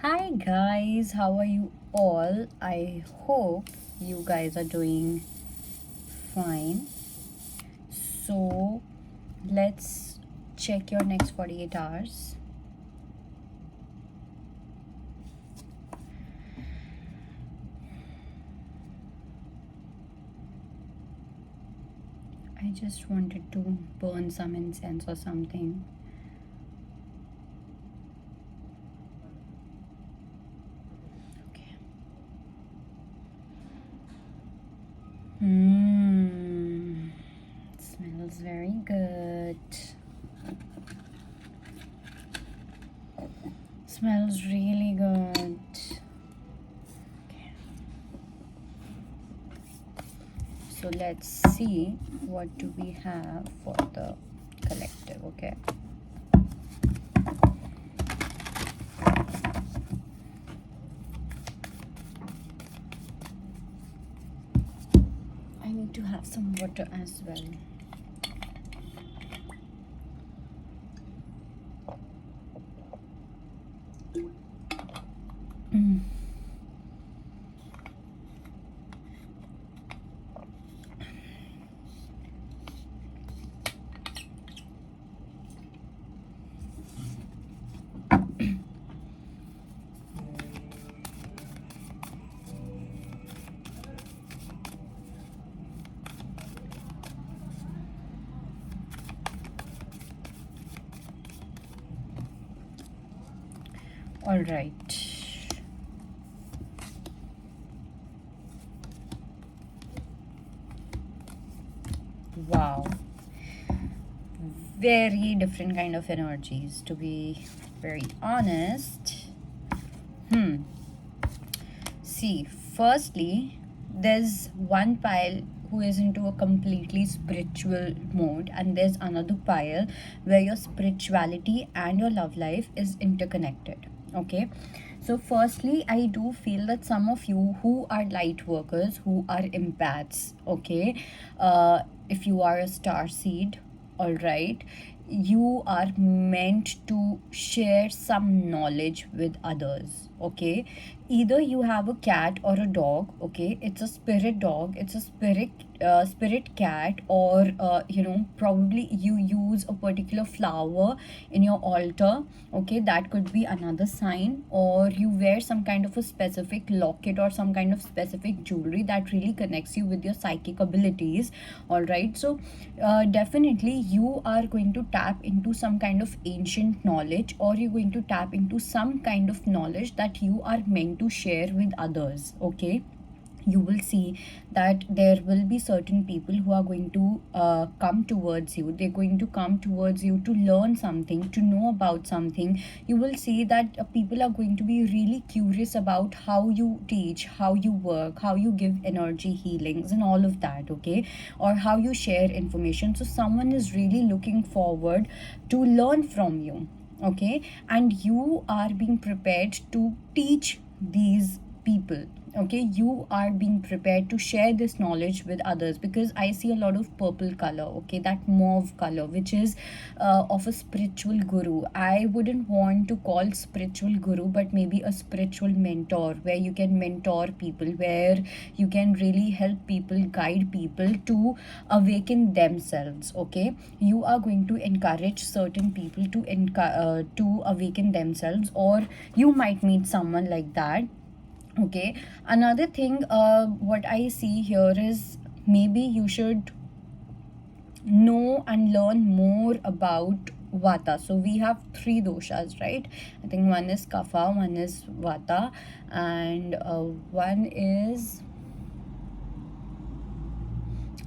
Hi guys, how are you all? I hope you guys are doing fine. So, let's check your next 48 hours. I just wanted to burn some incense or something. Okay. Smells very good. Smells really good. Okay. So let's see what do we have for the collective. Okay. I need to have some water as well. All right. Wow. Very different kind of energies, to be very honest. See, firstly, there's one pile who is into a completely spiritual mode, and there's another pile where your spirituality and your love life is interconnected. Okay, so firstly, I do feel that some of you who are light workers, who are empaths, okay, if you are a star seed, all right, you are meant to share some knowledge with others. Okay, either you have a cat or a dog. Okay, it's a spirit dog, it's a spirit cat, or probably you use a particular flower in your altar. Okay, that could be another sign, or you wear some kind of a specific locket or some kind of specific jewelry that really connects you with your psychic abilities. All right, so definitely you are going to tap into some kind of ancient knowledge, or you're going to tap into some kind of knowledge that you are meant to share with others. Okay, you will see that there will be certain people who are going to come towards you. They're going to come towards you to learn something, to know about something. You will see that people are going to be really curious about how you teach, how you work, how you give energy healings and all of that. Okay, or how you share information. So someone is really looking forward to learn from you. Okay, and you are being prepared to teach these people. Okay, you are being prepared to share this knowledge with others, because I see a lot of purple color. Okay, that mauve color, which is of a spiritual guru. I wouldn't want to call spiritual guru, but maybe a spiritual mentor, where you can mentor people, where you can really help people, guide people to awaken themselves. Okay, you are going to encourage certain people to awaken themselves, or you might meet someone like that. Okay, another thing, what I see here is maybe you should know and learn more about vata. So we have three doshas, right? I think one is kapha, one is vata, and one is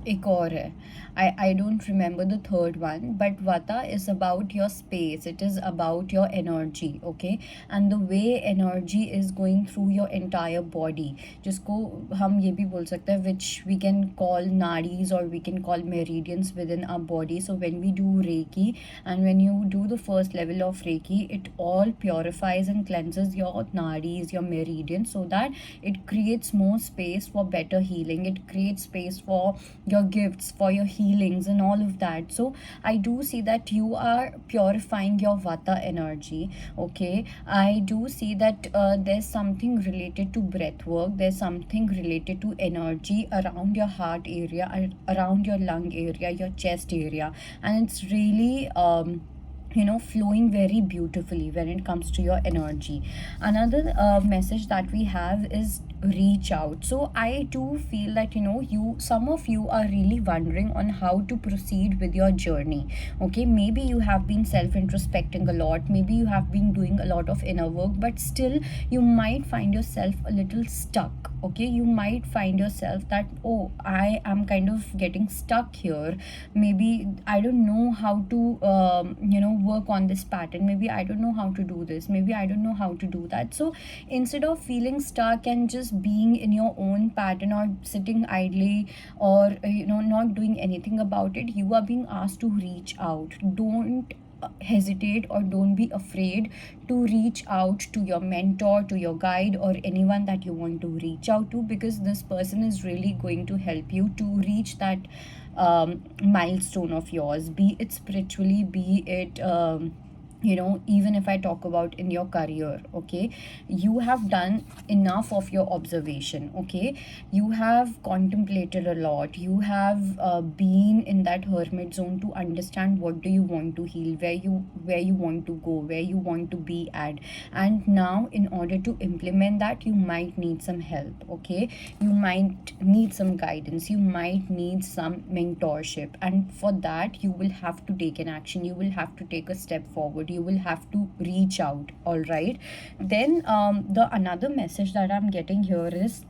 एक और है. I don't remember the third one, but vata is about your space, it is about your energy. Okay, and the way energy is going through your entire body, जिसको हम ये भी बोल सकते हैं, which we can call nadis, or we can call meridians within our body. So when we do reiki, and when you do the first level of reiki, it all purifies and cleanses your nadis, your meridians, so that it creates more space for better healing, it creates space for your gifts, for your healings, and all of that. So I do see that you are purifying your vata energy. Okay, I do see that there's something related to breath work, there's something related to energy around your heart area, around your lung area, your chest area, and it's really flowing very beautifully when it comes to your energy. Another message that we have is reach out. So I do feel that you some of you are really wondering on how to proceed with your journey. Okay, maybe you have been self introspecting a lot, maybe you have been doing a lot of inner work, but still you might find yourself a little stuck. Okay, you might find yourself that, oh, I am kind of getting stuck here. Maybe I don't know how to work on this pattern. Maybe I don't know how to do this. Maybe I don't know how to do that. So instead of feeling stuck and just being in your own pattern, or sitting idly, or not doing anything about it, you are being asked to reach out. Don't hesitate, or don't be afraid to reach out to your mentor, to your guide, or anyone that you want to reach out to, because this person is really going to help you to reach that milestone of yours, be it spiritually, be it even if I talk about in your career. Okay, you have done enough of your observation. Okay, you have contemplated a lot, you have been in that hermit zone to understand what do you want to heal, where you want to go, where you want to be at. And now, in order to implement that, you might need some help. Okay, you might need some guidance, you might need some mentorship, and for that you will have to take an action, you will have to take a step forward, you will have to reach out. All right, then the another message that I'm getting here is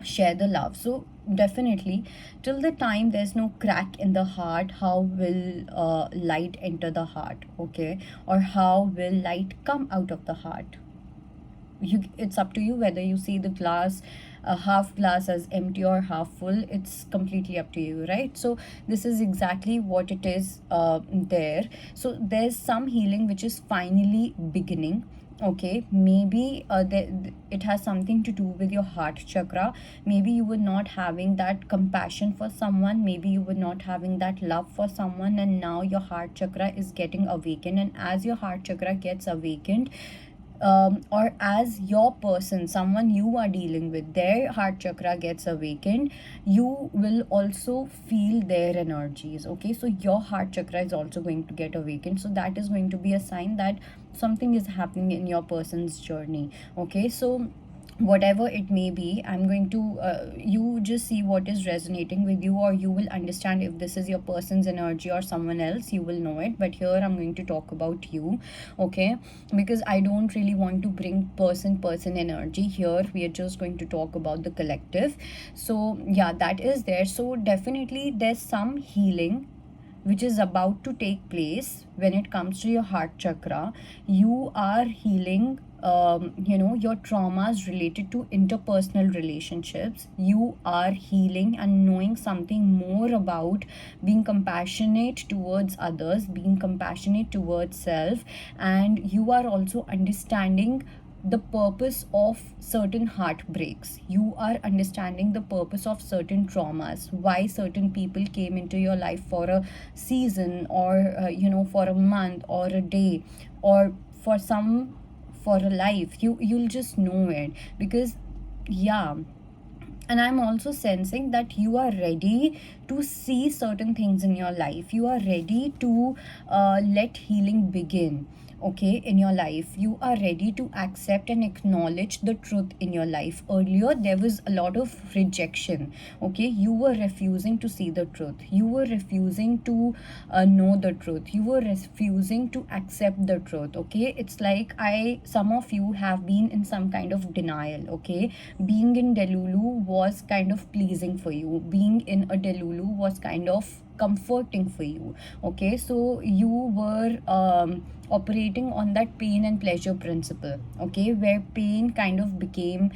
share the love. So definitely, till the time there's no crack in the heart, how will light enter the heart? Okay, or how will light come out of the heart? It's up to you whether you see the glass, half glass, as empty or half full. It's completely up to you, right? So this is exactly what it is there. So there's some healing which is finally beginning. Okay, maybe it has something to do with your heart chakra. Maybe you were not having that compassion for someone, maybe you were not having that love for someone, and now your heart chakra is getting awakened. And as your heart chakra gets awakened, or as your person, someone you are dealing with, their heart chakra gets awakened, you will also feel their energies. Okay, so your heart chakra is also going to get awakened, so that is going to be a sign that something is happening in your person's journey. Okay, so whatever it may be, I'm going to you just see what is resonating with you, or you will understand if this is your person's energy or someone else, you will know it. But here I'm going to talk about you. Okay, because I don't really want to bring person energy here, we are just going to talk about the collective. So yeah, that is there. So definitely there's some healing which is about to take place when it comes to your heart chakra. You are healing your traumas related to interpersonal relationships. You are healing and knowing something more about being compassionate towards others, being compassionate towards self, and you are also understanding the purpose of certain heartbreaks. You are understanding the purpose of certain traumas, why certain people came into your life for a season, or for a month or a day, or for a life. You'll just know it, because yeah. And I'm also sensing that you are ready to see certain things in your life, you are ready to let healing begin. Okay, in your life, you are ready to accept and acknowledge the truth in your life. Earlier there was a lot of rejection. Okay, you were refusing to see the truth, you were refusing to know the truth, you were refusing to accept the truth. Okay, it's like some of you have been in some kind of denial. Okay, being in Delulu was kind of pleasing for you, being in a Delulu was kind of comforting for you. Okay, so you were operating on that pain and pleasure principle. Okay, where pain kind of became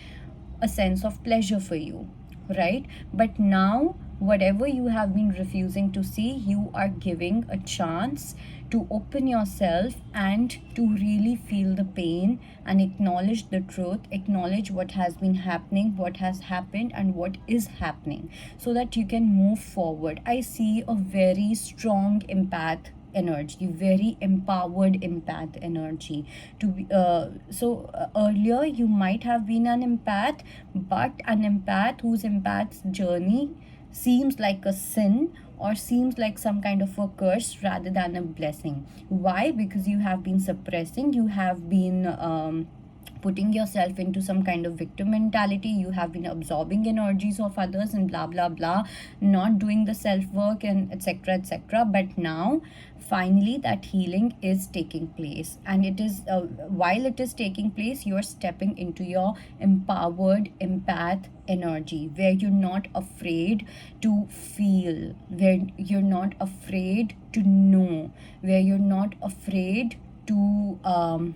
a sense of pleasure for you, right? But now whatever you have been refusing to see, you are giving a chance to open yourself and to really feel the pain and acknowledge the truth, acknowledge what has been happening, what has happened, and what is happening, so that you can move forward. I see a very strong empath energy, very empowered empath energy to be earlier you might have been an empath, but an empath whose empath's journey seems like a sin or seems like some kind of a curse rather than a blessing. Why? Because you have been suppressing, you have been putting yourself into some kind of victim mentality, you have been absorbing energies of others and blah blah blah, not doing the self work and etc etc. But now finally that healing is taking place, and it is while it is taking place, you're stepping into your empowered empath energy, where you're not afraid to feel, where you're not afraid to know, where you're not afraid to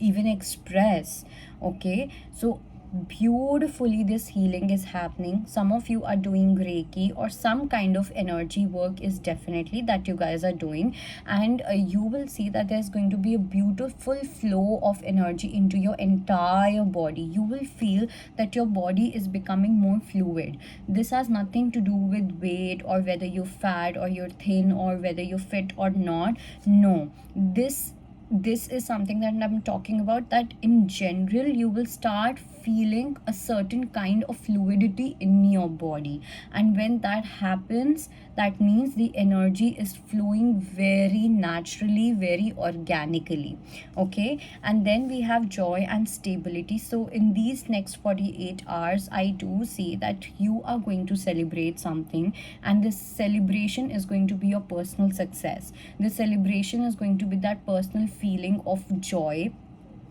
even express. Okay, so beautifully this healing is happening. Some of you are doing reiki or some kind of energy work is definitely that you guys are doing, and you will see that there's going to be a beautiful flow of energy into your entire body. You will feel that your body is becoming more fluid. This has nothing to do with weight or whether you're fat or you're thin or whether you're fit or not. No, this is something that I'm talking about, that in general you will start feeling a certain kind of fluidity in your body, and when that happens, that means the energy is flowing very naturally, very organically. Okay, and then we have joy and stability. So in these next 48 hours, I do see that you are going to celebrate something, and this celebration is going to be your personal success. This celebration is going to be that personal feeling of joy,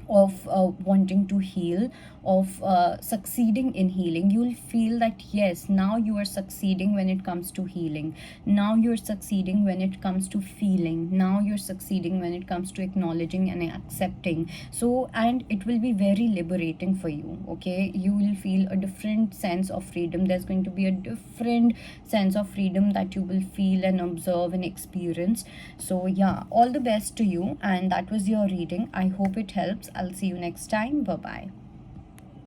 of wanting to heal, of succeeding in healing. You will feel that yes, now you are succeeding when it comes to healing, now you're succeeding when it comes to feeling, now you're succeeding when it comes to acknowledging and accepting. So, and it will be very liberating for you. Okay, you will feel a different sense of freedom. There's going to be a different sense of freedom that you will feel and observe and experience. So yeah, all the best to you, and that was your reading. I hope it helps. I'll see you next time. Bye bye.